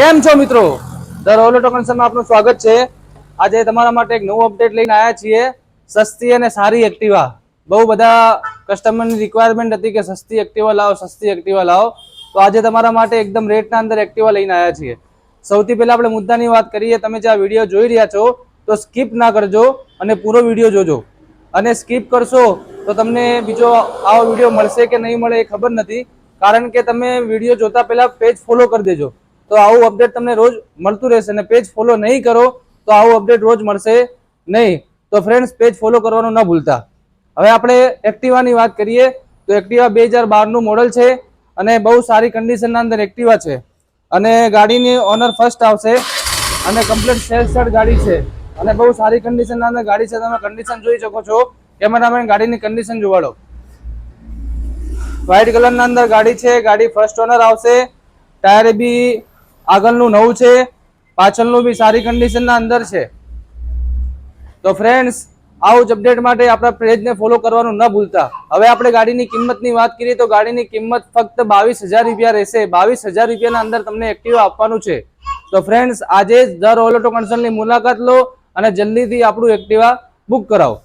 કેમ છો મિત્રો? ધ રોલ ઓટો કન્સર્નમાં આપનું સ્વાગત છે। આજે તમારા માટે એક નવું અપડેટ લઈને આવ્યા છીએ। સસ્તી અને સારી એક્ટિવા। બહુ બધા કસ્ટમરની રિક્વાયરમેન્ટ હતી કે સસ્તી એક્ટિવા લાવો, સસ્તી એક્ટિવા લાવો, તો આજે તમારા માટે એકદમ રેટના અંદર એક્ટિવા લઈને આવ્યા છીએ। સૌથી પહેલા આપણે મુદ્દાની વાત કરીએ। તમે જે આ વિડીયો જોઈ રહ્યા છો તો સ્કીપ ના કરજો અને પૂરો વિડીયો જોજો। અને સ્કીપ કરશો તો તમને બીજો આવો વિડીયો મળશે કે નહીં મળે એ ખબર નથી, કારણ કે તમે વિડીયો જોતા પહેલા પેજ ફોલો કરી દેજો, તો આવું અપડેટ તમને રોજ મળતું રહેશે। અને પેજ ફોલો નહીં કરો તો આવું અપડેટ રોજ મળશે નહીં। તો ફ્રેન્ડ્સ, પેજ ફોલો કરવાનું ના ભૂલતા। હવે આપણે એક્ટિવાની વાત કરીએ તો એક્ટિવા 2012નું મોડલ છે અને બહુ સારી કન્ડિશનના અંદર એક્ટિવા છે। અને ગાડીની ઓનર ફર્સ્ટ આવશે અને કમ્પ્લીટ સેલ ગાડી છે અને બહુ સારી કન્ડિશનના અંદર ગાડી છે। તમે કન્ડિશન જોઈ શકો છો। કેમેરામેન ગાડીની કન્ડિશન જોવાડો। વ્હાઇટ કલરના અંદર ગાડી છે। ગાડી ફર્સ્ટ ઓનર આવશે। ટાયર બી આગળનું નવું છે, પાછળનું બી સારી કન્ડિશનના અંદર છે। તો ફ્રેન્ડ્સ, આવું જ અપડેટ માટે આપણા પેજને ફોલો કરવાનું ન ભૂલતા। હવે આપણે ગાડીની કિંમતની વાત કરીએ તો ગાડીની કિંમત ફક્ત 22,000 રૂપિયા રહેશે। 22,000 રૂપિયાના અંદર તમને એક્ટિવા આપવાનું છે। તો ફ્રેન્ડ્સ, આજે જ ધ રોલ ઓટો કન્સર્નની મુલાકાત લો અને જલ્દીથી આપણું એક્ટિવા બુક કરાવો।